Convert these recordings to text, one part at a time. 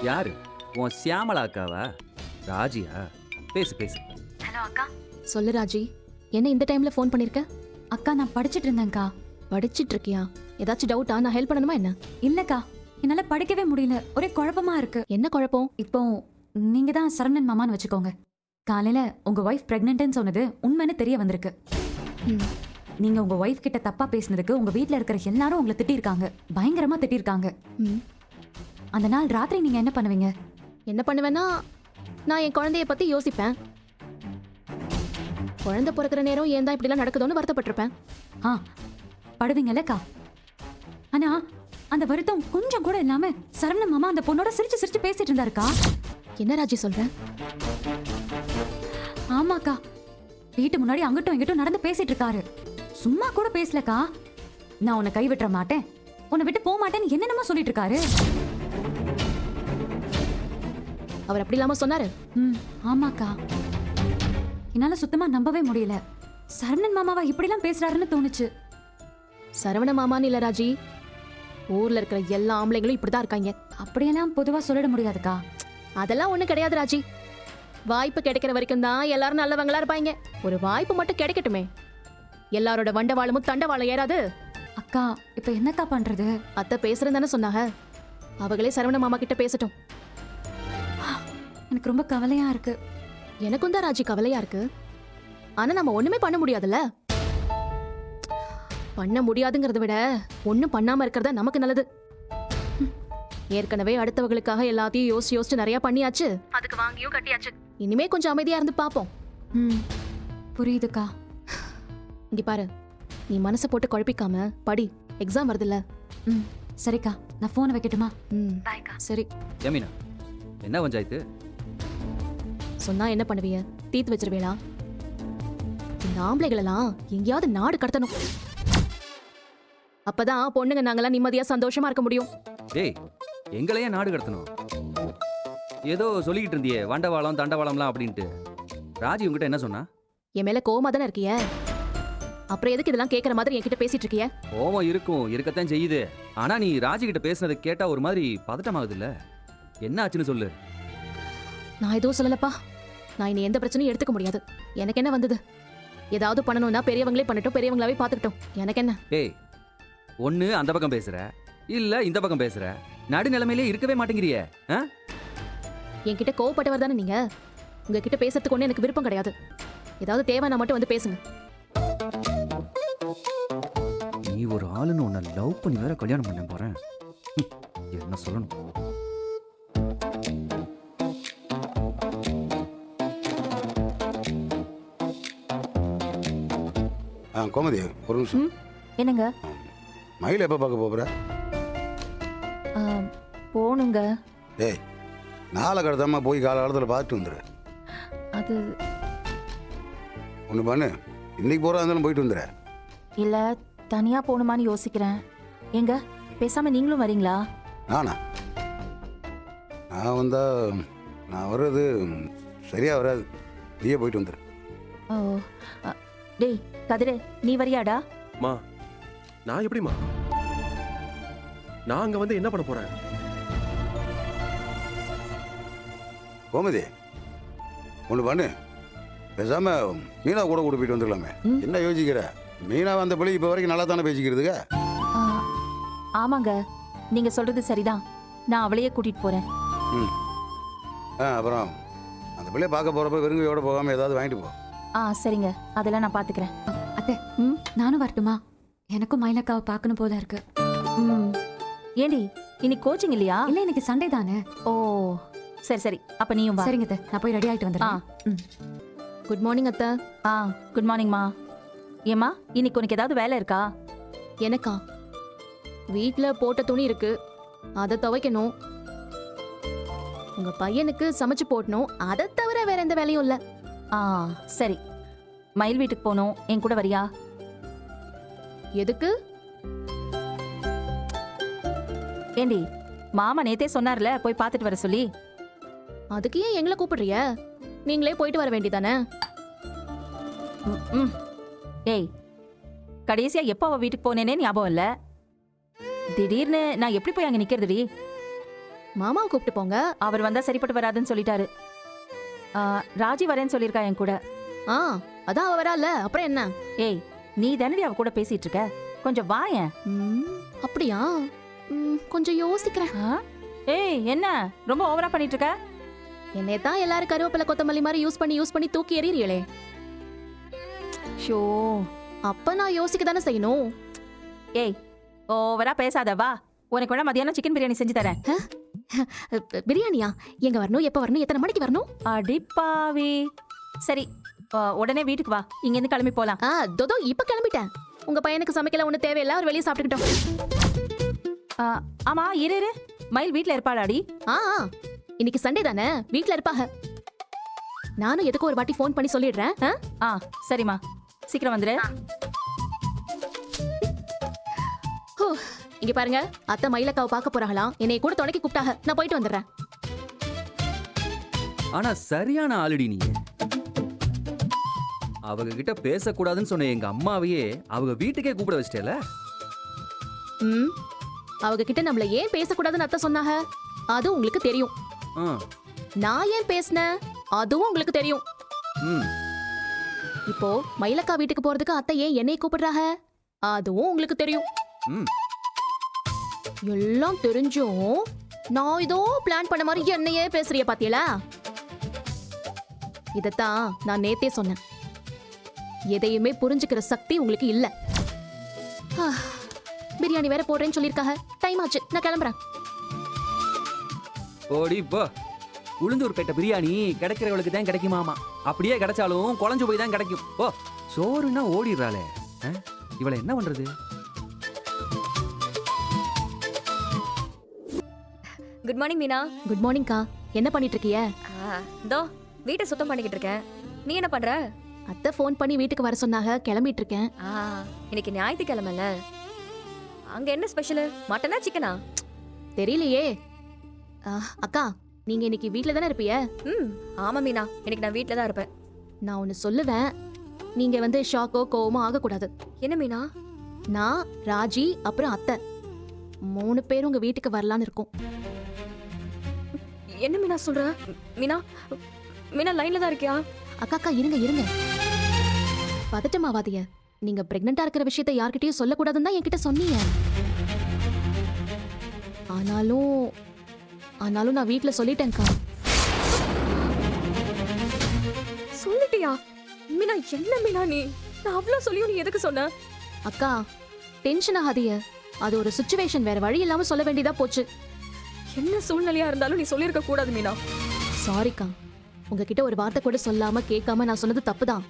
யாரு? உன் சியாமளா அக்காவா? ராஜியா? பேசு பேசு. ஹலோ அக்கா. சொல்லு ராஜி, என்ன இந்த டைம்ல ஃபோன் பண்ணிருக்க? அக்கா நான் படிச்சிட்டு இருந்தேன்க்கா. படிச்சிட்டு இருக்கியா? ஏதாச்சும் டவுட்டா? நான் ஹெல்ப் பண்ணணுமா என்ன? இல்லக்கா, என்னால படிக்கவே முடியல, ஒரே குழப்பமா இருக்கு. என்ன குழப்பம்? இப்போ நீங்க தான் சரவணன் மாமான்னு வச்சுக்கோங்க. காலையில உங்க ஒய்ஃப் பிரெக்னன்ட்னு சொன்னது உண்மைன்னு தெரிய வந்திருக்கு. நீங்க உங்க ஒய்ஃப் கிட்ட தப்பா பேசினதுக்கு உங்க வீட்ல இருக்கிற எல்லாரும் உங்களை திட்டிருக்காங்க, பயங்கரமா திட்டிருக்காங்க. அந்த நாள் ராத்திரி நீங்க என்ன பண்ணுவீங்க? என்ன பண்ணுவேன்னா, நான் என் குழந்தைய பத்தி யோசிப்பேன். குழந்தை பிறக்கிற நேரம் ஏன் தான் இப்படிலாம் நடக்குதோன்னு வருத்தப்பட்டிருப்பேன். படுவீங்கல்லக்கா. ஆனா அந்த வருத்தம் கொஞ்சம் கூட இல்லாம சரவணன் மாமா அந்த பொண்ணோட சிரிச்சு சிரிச்சு பேசிட்டு இருந்தாருக்கா. என்ன ராஜி சொல்ற? ஆமாக்கா, வீட்டு முன்னாடி அங்கிட்டும் இங்கிட்டும் நடந்து பேசிட்டு இருக்காரு. சும்மா கூட பேசலக்கா. நான் உன்னை கைவிட்டுற மாட்டேன், உன்னை விட்டு போக மாட்டேன்னு என்னென்னமோ சொல்லிட்டு இருக்காரு. அவர் அப்படி இல்லாம சொன்னாரு? ஆமாக்கா, என்னால சுத்தமா நம்பவே முடியல. சரவணன் மாமாவா இப்படிலாம் பேசுறாருன்னு தோணுச்சு. சரவண மாமான்னு இல்ல ராஜி, ஊர்ல இருக்கிற எல்லா ஆம்பளைங்களும் இப்படிதான் இருக்காங்க. அப்படியெல்லாம் பொதுவா சொல்லிட முடியாதுக்கா. அதெல்லாம் ஒண்ணு கிடையாது ராஜி. வாய்ப்பு கிடைக்கிற வரைக்கும் தான் எல்லாரும் நல்லவங்களா இருப்பாங்க. ஒரு வாய்ப்பு மட்டும் கிடைக்கட்டுமே. எல்லாரோட வண்டவாளமும் தண்டவாளம் ஏறாது. அக்கா, இப்ப என்னக்கா பண்றது? அத்தை பேசுறேன்னு தானே சொன்னாங்க, அவங்களே சரவண மாமா கிட்ட பேசட்டும். எனக்கு ரொம்ப கவலையா இருக்கு. எனக்கும் தான் ராஜி கவலையா இருக்கு. ஆனா நம்ம ஒண்ணுமே பண்ண முடியாதுல்ல. பண்ண முடியாதுங்கிறத விட ஒண்ணும் பண்ணாம இருக்கிறதா நமக்கு நல்லது. ஏற்கனவே அடுத்தவங்களுக்காக எல்லாத்தையும் யோசிச்சு நிறைய பண்ணியாச்சு. அதுக்கு வாங்கியும் கட்டியாச்சு. இனிமே கொஞ்சம் அமைதியா இருந்து பாப்போம். புரியுதுக்கா. இங்க பாரு, நீ மனசை போட்டு குழப்பிக்காம படி. எக்ஸாம் வருதுல்ல. சரிக்கா, நான் போனை வைக்கட்டுமா? சரி. யமினா, என்ன பஞ்சாயத்து? சொன்னா என்ன பண்ணுவீங்க? தீத்து வச்சிருவேளா? இந்த ஆம்பளைகள் எல்லாம் எங்கேயாவது நாடு கடத்தணும். அப்பதான் பொண்ணுங்க நாங்கெல்லாம் நிம்மதியா சந்தோஷமா இருக்க முடியும். டேய், எங்களையே நாடு கடத்தணும்? ஏதோ சொல்லிக்கிட்டு இருந்தியே வண்டவாளம் தண்டவாளம்லாம் அப்படின்ட்டு. ராஜி உங்ககிட்ட என்ன சொன்னா? என் மேல கோவமா தானே இருக்கிய? அப்புறம் எதுக்கு இதெல்லாம் கேட்கற மாதிரி என்கிட்ட பேசிட்டு இருக்கிய? கோவம் இருக்கும், இருக்கத்தான் செய்யுது. ஆனா நீ ராஜி கிட்ட பேசுனதை கேட்டா ஒரு மாதிரி பதட்டமாகுது இல்ல? என்ன ஆச்சுன்னு சொல்லு. நான் எதுவும் சொல்லலப்பா. நான் இனி எந்த பிரச்சனையும் எடுத்துக்க முடியாது. எனக்கு என்ன வந்தது? ஏதாவது பண்ணணும்னா பெரியவங்களே பண்ணட்டும், பெரியவங்களாவே பாத்துக்கிட்டோம். எனக்கு என்ன? ஏய், ஒண்ணு அந்த பக்கம் பேசுற, இல்ல இந்த பக்கம் பேசுற. நடுநிலைமையிலே இருக்கவே மாட்டேங்கிறியே. என்கிட்ட கோவப்பட்டவர் தானே நீங்க. உங்ககிட்ட பேசுறதுக்கு ஒண்ணு எனக்கு விருப்பம் கிடையாது. ஏதாவது தேவைன்னா மட்டும் வந்து பேசுங்க. நீ ஒரு ஆளுன்னு உன்னை லவ் பண்ணி வேற கல்யாணம் பண்ண போறேன். என்ன சொல்லணும்? கோமதி, ஒரு நிமிஷம். என்னங்க? மயில் எப்போ பார்க்க போகிற? போனுங்க. டேய், நாளை கடத்தாம போய் காலகாலத்தில் பார்த்துட்டு வந்துடு. அது ஒன்று பண்ணு, இன்னைக்கு போகிறா இருந்தாலும் போயிட்டு வந்துடு. இல்லை, தனியாக போகணுமான்னு யோசிக்கிறேன். எங்க பேசாமல் நீங்களும் வரீங்களா? நானா? நான் வந்தா நான் வர்றது சரியாக வராது. நீயே போயிட்டு வந்துடு. ஓ, டேய் கதிரே, நீ வரியாடா? மா, நான் எப்படிமா? நான் அங்க வந்து என்ன பண்ண போறேன்? கோமதி, ஒன்று பண்ணு, பேசாம மீனா கூட போயிட்டு வந்துடலாமே. என்ன யோசிக்கிற? மீனா வந்த பிள்ளை இப்போ வரைக்கும் நல்லா தானே பேசிக்கிறதுங்க. ஆமாங்க, நீங்க சொல்றது சரிதான். நான் அவளையே கூட்டிட்டு போறேன். அப்புறம் அந்த பிள்ளைய பார்க்க போறப்ப வெறுங்கையோட போகாம ஏதாவது வாங்கிட்டு போ. சரிங்க, அதெல்லாம் நான் பாத்துக்கிறேன். அத்தை, நானும் வரட்டுமா? எனக்கும் மயிலக்காவை பார்க்கணும் போல இருக்கு. ஏண்டி, இன்னைக்கு கோச்சிங் இல்லையா? இல்ல, இன்னைக்கு சண்டே தானே. ஓ, சரி சரி, அப்ப நீயும் வா. சரிங்க அத்தை, நான் போய் ரெடி ஆயிட்டு வந்துடுறேன். குட் மார்னிங் அத்தை. குட் மார்னிங்மா. ஏம்மா, இன்னைக்கு உனக்கு ஏதாவது வேலை இருக்கா? எனக்கா? வீட்ல போட்ட துணி இருக்கு, அதை துவைக்கணும். உங்க பையனுக்கு சமைச்சு போடணும். அதை தவிர வேற எந்த வேலையும் இல்ல. சரி, மயில் வீட்டுக்கு போகணும். என் கூட வரியா? எதுக்கு? ஏண்டி, மாமா நேத்தே சொன்னார்ல போய் பார்த்துட்டு வர சொல்லி. அதுக்கு ஏன் எங்களை கூப்பிடுறிய? நீங்களே போயிட்டு வர வேண்டியதானே. ஏய், கடைசியா எப்போ அவ வீட்டுக்கு போனேனே ஞாபகம் இல்ல. திடீர்னு நான் எப்படி போய் அங்க நிக்கிறதுடி? மாமாவை கூப்பிட்டு போங்க. அவர் வந்தா சரிப்பட்டு வராதுன்னு சொல்லிட்டாரு. ராஜி வரேன்னு சொல்லியிருக்கா என் கூட. ஆ அதான் அவ வரால, அப்புறம் என்ன? ஏய், நீ தானடி அவ கூட பேசிட்டு இருக்க, கொஞ்சம் வாயேன். அப்படியா? கொஞ்சம் யோசிக்கிறேன். ஏய், என்ன ரொம்ப ஓவரா பண்ணிட்டு இருக்க? என்னைய தான் எல்லாரும் கருவேப்பிலை கொத்தமல்லி மாதிரி யூஸ் பண்ணி தூக்கி எறியறீங்களே. ஷோ, அப்ப நான் யோசிக்க தானே செய்யணும். ஏய், ஓவரா பேசாத, வா. உனக்கு வேணா மதியானம் சிக்கன் பிரியாணி செஞ்சு தரேன். பிரியாணியா? எங்க வரணும், எப்ப வரணும், எத்தனை மணிக்கு வரணும்? அடிப்பாவி. சரி, உடனே வீட்டுக்கு வா, இங்க இருந்து கிளம்பி போலாம். தோதோ இப்ப கிளம்பிட்டேன். உங்க பையனுக்கு சமைக்கல ஒண்ணு தேவையில்லை, அவர் வெளியே சாப்பிட்டுக்கிட்டோம். ஆமா, இரு, மயில் வீட்ல இருப்பாளாடி? இன்னைக்கு சண்டே தானே, வீட்ல இருப்பாங்க. நானும் எதுக்கு ஒரு வாட்டி ஃபோன் பண்ணி சொல்லிடுறேன். சரிம்மா, சீக்கிரம் வந்துரு. இங்க பாருங்க, அத்தை மயிலக்காவை பார்க்க போறாங்களாம். என்னை கூட துணைக்கு கூப்பிட்டாங்க. நான் போயிட்டு வந்துடுறேன். ஆனா சரியான ஆளுடி நீ. அவங்க கிட்ட பேசக்கூடாதுன்னு சொன்ன எங்க அம்மாவையே அவங்க வீட்டுக்கே கூப்பிட வச்சிட்டேல. அவங்க கிட்ட நம்மள ஏன் பேசக்கூடாதுன்னு அத்தை சொன்னாங்க, அது உங்களுக்கு தெரியும். நான் ஏன் பேசினேன், அதுவும் உங்களுக்கு தெரியும். இப்போ மயிலக்கா வீட்டுக்கு போறதுக்கு அத்தை ஏன் என்னை கூப்பிடுறாங்க, அதுவும் உங்களுக்கு தெரியும். எல்லாம் தெரிஞ்சும் நான் ஏதோ பிளான் பண்ண மாதிரி என்னையே பேசுறிய பாத்தியலா? இதத்தான் நான் நேத்தே சொன்னேன். எதையுமே புரிஞ்சுக்கிற சக்தி உங்களுக்கு இல்ல. பிரியாணி வேற போடுறேன்னு சொல்லிருக்காங்க. டைம் ஆச்சு, நான் கிளம்புறேன். ஓடி போ. உளுந்தூர் பேட்டை பிரியாணி கிடைக்கிறவளுக்கு தான் கிடைக்குமாமா. அப்படியே கிடைச்சாலும் குழஞ்சு போய் தான் கிடைக்கும். ஓ, சோறுன்னா ஓடிடுறாளே. இவளை என்ன பண்றது? Good morning Meena. Good morning கா. என்ன பண்ணிட்டு இருக்கிய? இதோ வீட்டை சுத்தம் பண்ணிக்கிட்டு இருக்கேன். நீ என்ன பண்ற? அத்தை ஃபோன் பண்ணி வீட்டுக்கு வர சொன்னாங்க, கிளம்பிட்டு இருக்கேன். இன்னைக்கு ஞாயிற்றுக்கிழமைல. அங்க என்ன ஸ்பெஷல்? மட்டனா சிக்கனா? தெரியலையே. அக்கா, நீங்க இன்னைக்கு வீட்ல தானே இருப்பீங்க? ஆமா மீனா, இன்னைக்கு நான் வீட்ல தான் இருப்பேன். நான் ஒன்னு சொல்லுவேன், நீங்க வந்து ஷாக்கோ கோவமோ ஆகக்கூடாது. என்ன மீனா? நான், ராஜி, அப்புறம் அத்தை 3 பேரும் உங்க வீட்டுக்கு வரலான்னு இருக்கோம். என்ன மீனா சொல்ற? மீனா, மீனா லைன்ல தான் இருக்கியா? அக்கா இருங்க. பதட்டமாவாதிய. நீங்க பிரெக்னண்டா இருக்கிற விஷயத்தை யார்கிட்டயும் சொல்லக்கூடாதுன்னு தான் என்கிட்ட சொன்னீங்க. ஆனாலும் நான் வீட்ல சொல்லிட்டேன்க்கா. சொல்லிட்டியா? மீனா, என்ன மீனா நீ? நான் அவ்வளவு சொல்லியும் நீ எதுக்கு சொன்ன? அக்கா, டென்ஷன் ஆகாதீங்க. அது ஒரு சிச்சுவேஷன், வேற வழி இல்லாம சொல்ல வேண்டியதா போச்சு. என்ன சூழ்நிலையா இருந்தாலும் நீ சொல்லிருக்க கூடாது மீனா. சாரிக்கா, உங்ககிட்ட ஒரு வார்த்தை கூட சொல்லாம கேட்காம நான் சொன்னது தப்புதான்.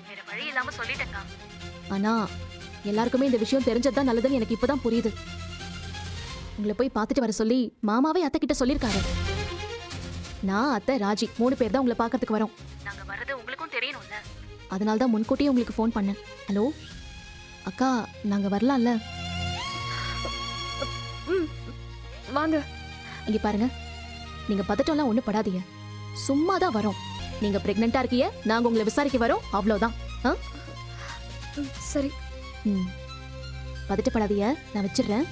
வேற வழி இல்லாம சொல்லிட்டேன்க்கா. ஆனா எல்லாருக்குமே இந்த விஷயம் தெரிஞ்சதுதான் நல்லதுன்னு எனக்கு இப்பதான் புரியுது. உங்களை போய் பார்த்துட்டு வர சொல்லி மாமாவே அத்தை கிட்ட சொல்லிருக்காரு. நான், அத்தை, ராஜி 3 பேர் தான் உங்களை பார்க்கறதுக்கு வரோம். நாங்க வரது உங்களுக்கும் தெரியணும்ல, அதனால தான் முன்கூட்டியே உங்களுக்கு ஃபோன் பண்ணேன். ஹலோ அக்கா, நாங்க வரலாம்ல? வாங்க. இங்க பாருங்க, நீங்க பதட்டம்லாம் ஒண்ணு படாதீங்க. சும்மா தான் வரோம். நீங்க பிரெக்னண்டா இருக்கீங்க, நாங்க உங்களை விசாரிக்க வரோம், அவ்வளவுதான். சரி. பதட்டப்படாதீங்க, நான் வச்சிடுறேன்.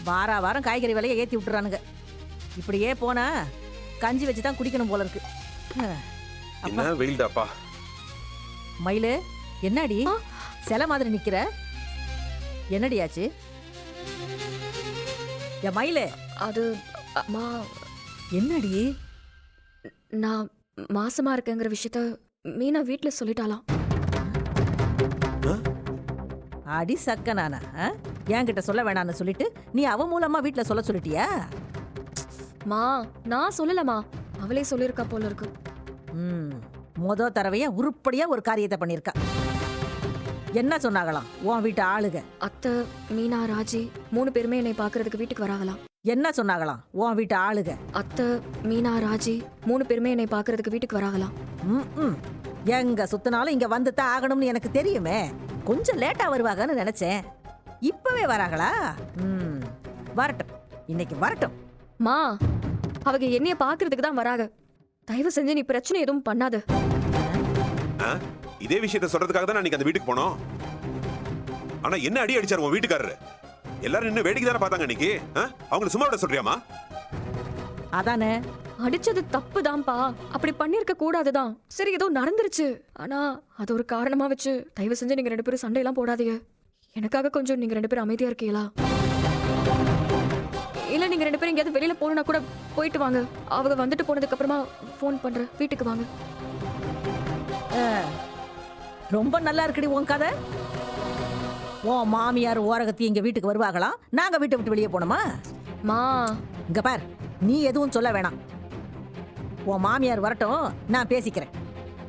வாரம் காய்கறி விலையை ஏத்தி விட்டுறானுங்க. இப்படியே போனா கஞ்சி வச்சு தான் குடிக்கணும் போல இருக்கு. என்ன வெயில்டாப்பா. மயிலு, என்னடி சில மாதிரி நிக்கிற? என்னடியாச்சு? என் மயிலு, அது அம்மா, என்னடி? நான் மாசமா இருக்கேங்கிற விஷயத்த மீனா வீட்ல சொல்லிட்டாலாம். அடி சக்க நானா? என்கிட்ட சொல்ல வேணான்னு சொல்லிட்டு நீ அவ மூலமா வீட்ல சொல்ல சொல்லிட்டியா? மா, நான் சொல்லலமா, அவளே சொல்லிருக்கா போல இருக்கு. மொத தடவையா உருப்படியா ஒரு காரியத்தை பண்ணிருக்கா. என்ன சொன்னாங்களாம் உன் வீட்டு ஆளுக? அத்தை, மீனா, ராஜி 3 பேருமே என்னை பாக்குறதுக்கு வீட்டுக்கு வராங்களாம். என்ன சொன்னாங்களாம் உன் வீட்டு ஆளுக? அத்தை, மீனா, ராஜி 3 பேருமே என்னை பாக்குறதுக்கு வீட்டுக்கு வராங்களாம். எங்க சுத்தினாலும் இங்க வந்து தான் ஆகணும்னு எனக்கு தெரியுமே. கொஞ்சம் லேட்டா வருவாங்கன்னு நினைச்சேன். இப்பவே வராங்களா? வரட்டும், இன்னைக்கு வரட்டும். மா, அவங்க என்னைய பாக்குறதுக்கு தான் வராங்க. தயவு செஞ்சு நீ பிரச்சனை எதுவும் பண்ணாத. இதே விஷயத்த சொல்றதுக்காக தான் அன்னைக்கு அந்த வீட்டுக்கு போனோம். ஆனா என்ன அடி அடிச்சாரு உன் வீட்டுக்காரரு? எல்லாரும் இன்னும் வேடிக்கை தானே பார்த்தாங்க அன்னைக்கு. அவங்களை சும்மா விட சொல்றியாமா? அதானே. அடிச்சது தப்பு தான்ப்பா, அப்படி பண்ணிருக்க கூடாதுதான். சரி ஏதோ நடந்துருச்சு, ஆனா அது ஒரு காரணமா வச்சு தயவு செஞ்சு நீங்க 2 பேரும் சண்டையெல்லாம் போடாதீங்க. எனக்காக கொஞ்சம் நீங்க 2 பேரும் அமைதியா இருக்கீங்களா? இல்ல நீங்க 2 பேரும் எங்கேயாவது வெளியில போகணும்னா கூட போயிட்டு வாங்க. அவங்க வந்துட்டு போனதுக்கு அப்புறமா ஃபோன் பண்றேன், வீட்டுக்கு வாங்க. ரொம்ப நல்லா இருக்குடி உன் கதை. உன் மாமியார் ஓரகத்தி எங்க வீட்டுக்கு வருவாங்களா? நாங்க வீட்டை விட்டு வெளியே போனோமா? மா இங்க பார், நீ எதுவும் சொல்ல வேணாம். உன் மாமியார் வரட்டும், நான் பேசிக்கிறேன்.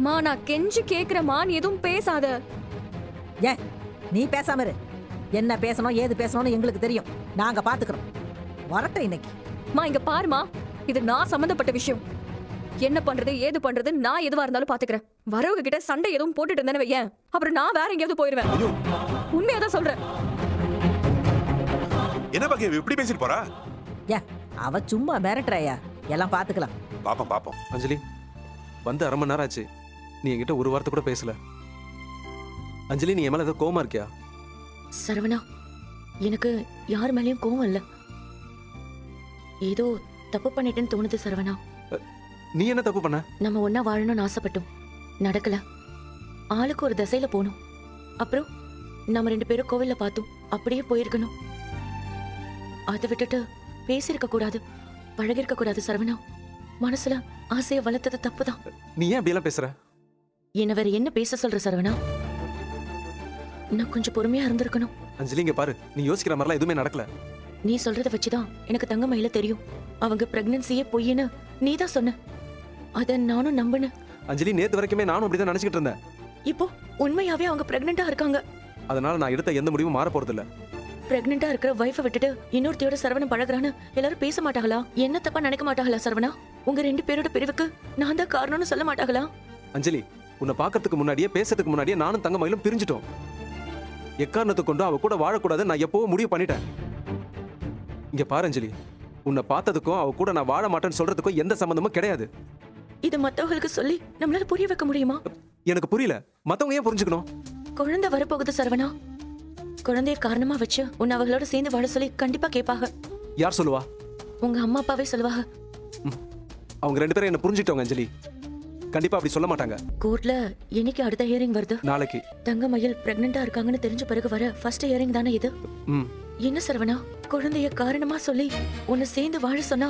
மா நான் கெஞ்சி கேக்குறேம்மா, நீ எதுவும் பேசாத. ஏன் நீ பேசாம இரு. என்ன பேசணும் ஏது பேசணும்னு எங்களுக்கு தெரியும், நாங்க பாத்துக்கிறோம். வரட்டும் இன்னைக்கு. மா இங்க பாருமா, இது நான் சம்பந்தப்பட்ட விஷயம். என்ன பண்றது ஏது பண்றது நான் எதுவா இருந்தாலும் பாத்துக்கிறேன். வரவங்க கிட்ட சண்டை எதுவும் போட்டுட்டு இருந்தேன்னு வையேன், அப்புறம் நான் வேற எங்கேயாவது போயிருவேன். உண்மையாதான் சொல்றேன். என்ன பாக்கிய இப்படி பேசிட்டு போறா? ஏன் அவ சும்மா மிரட்டுறாயா? எல்லாம் பாத்துக்கலாம். பாப்போம். அஞ்சலி வந்து 1/2 மணி நேரம் ஆச்சு, நீ என்கிட்ட ஒரு வார்த்தை கூட பேசல. அஞ்சலி நீ என் மேல ஏதோ கோவமா இருக்கியா? சரவணா, எனக்கு யார் மேலயும் கோவம் இல்ல. ஏதோ தப்பு பண்ணிட்டேன்னு தோணுது சரவணா. நீ என்ன தப்பு பண்ண? நம்ம ஒன்னா வாழணும்னு ஆசைப்பட்டோம், நடக்கல. ஆளுக்கு ஒரு திசையில போனோம். அப்புறம் நம்ம 2 பேரும் கோவில்ல பார்த்தோம், அப்படியே போயிருக்கணும். அதை விட்டுட்டு பேசியிருக்க கூடாது, பழகிருக்க கூடாது சரவணா. மனசுல ஆசையை வளர்த்தது தப்புதான். நீ ஏன் அப்படியெல்லாம் பேசுற? என்ன வேற என்ன பேச சொல்ற சரவணா? நான் கொஞ்சம் பொறுமையா இருந்திருக்கணும். அஞ்சலி இங்க பாரு, நீ யோசிக்கிற மாதிரிலாம் எதுவுமே நடக்கல. நீ சொல்றத வச்சுதான் எனக்கு தங்கமயில தெரியும். அவங்க பிரெக்னன்சியே பொய்ன்னு நீ தான் சொன்ன. அத நானும் நம்பினேன். அஞ்சலி நேத்து வரைக்குமே நானும் அப்படிதான் நினைச்சிட்டு இருந்தேன். இப்போ உண்மையாவே அவங்க பிரெக்னெண்டா இருக்காங்க. அதனால நான் எடுத்த எந்த முடிவும் மாற போறது இல்ல. பிரெக்னெண்டா இருக்கிற வைஃபை விட்டுட்டு இன்னொருத்தையோட சரவணன் பழகுறான்னு எல்லாரும் பேச மாட்டாங்களா? என்ன தப்பா நினைக்க மாட்டாங்களா சரவணா? உங்க 2 பேரோட பிரிவுக்கு நான் தான் காரணம்னு சொல்ல மாட்டாங்களா? அஞ்சலி உன்னை பாக்கிறதுக்கு முன்னாடியே பேசுறதுக்கு முன்னாடியே நானும் தங்கமயிலும் பிரிஞ்சிட்டோம். எக்காரணத்தை கொண்டு அவ கூட வாழக்கூடாது நான் எப்பவோ முடிவு பண்ணிட்டேன். இங்க பாரு அஞ்சலி, உன்னை பார்த்ததுக்கும் அவ கூட நான் வாழ மாட்டேன்னு சொல்றதுக்கும் எந்த சம்பந்தமும் கிடையாது. இது மத்தவங்களுக்கு சொல்லி நம்மளால புரிய வைக்க முடியுமா? எனக்கு புரியல, மத்தவங்க ஏன் புரிஞ்சுக்கணும்? குழந்தை வரப்போகுது சரவணா. குழந்தைய காரணமா வச்சு உன்னை அவங்களோட சேர்ந்து வாழ சொல்லி கண்டிப்பா கேட்பாங்க. யார் சொல்லுவா? உங்க அம்மா அப்பாவே சொல்லுவாங்க. அவங்க 2 பேரும் என்ன புரிஞ்சுக்கிட்டவங்க அஞ்சலி. கண்டிப்பா அப்படி சொல்ல மாட்டாங்க. கோர்ட்ல என்னைக்கு அடுத்த ஹியரிங் வருது? நாளைக்கு. தங்கமயில் பிரெக்னெண்டா இருக்காங்கன்னு தெரிஞ்ச பிறகு வர ஃபர்ஸ்ட் ஹியரிங் தானே இது? என்ன சரவணா, குழந்தைய காரணமா சொல்லி உன்னை சேர்ந்து வாழ சொன்னா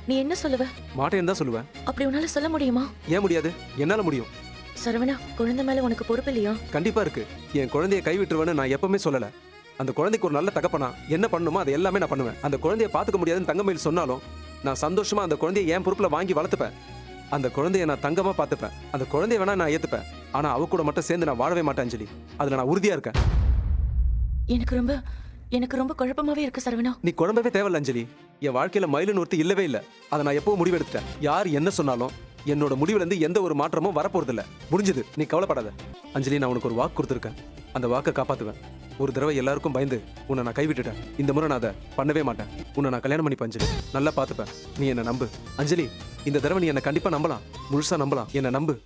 நீ என்ன சொல்லுவ? மாட்டேன்னு தான் சொல்லுவேன். அப்படி உன்னால சொல்ல முடியுமா? ஏன் முடியாது? என்னால முடியும். சரவணா, குழந்தை மேல உனக்கு பொறுப்பு இல்லையா? கண்டிப்பா இருக்கு. என் குழந்தைய கைவிட்டுருவேன்னு நான் எப்பவுமே சொல்லல. அந்த குழந்தைக்கு ஒரு நல்ல தகப்பனா என்ன பண்ணணுமோ அதை எல்லாமே நான் பண்ணுவேன். அந்த குழந்தைய பாத்துக்க முடியாதுன்னு தங்கமயில் சொன்னாலும் நான் சந்தோஷமா அந்த குழந்தைய என் பொறுப்புல வாங்கி வளர்த்துப்பேன். அந்த குழந்தைய நான் தங்கமா பாத்துப்பேன். அந்த குழந்தைய வேணா நான் ஏத்துப்பேன். ஆனா அவ கூட மட்டும் சேர்ந்து நான் வாழவே மாட்டேன் அஞ்சலி. அதுல நான் உறுதியா இருக்கேன். எனக்கு ரொம்ப குழப்பமாவே இருக்கு சரவணா. நீ குழம்பவே தேவையில்ல அஞ்சலி. என் வாழ்க்கையில மயிலுன்னு ஒருத்தி இல்லவே இல்லை. அதை நான் எப்பவும் முடிவெடுத்துட்டேன். யார் என்ன சொன்னாலும் என்னோட முடிவுல இருந்து எந்த ஒரு மாற்றமும் வரப்போறது இல்ல. முடிஞ்சது, நீ கவலைப்படாத அஞ்சலி. நான் உனக்கு ஒரு வாக்கு கொடுத்துருக்கேன், அந்த வாக்கை காப்பாத்துவேன். ஒரு தடவை எல்லாருக்கும் பயந்து உன்னை நான் கைவிட்டுட்டேன். இந்த முறை நான் அதை பண்ணவே மாட்டேன். உன்னை நான் கல்யாணம் பண்ணிப்பேன் அஞ்சலி. நல்லா பாத்துப்பேன். நீ என்ன நம்பு அஞ்சலி. இந்த தடவை நீ என்ன கண்டிப்பா நம்பலாம், முழுசா நம்பலாம். என்ன நம்பு.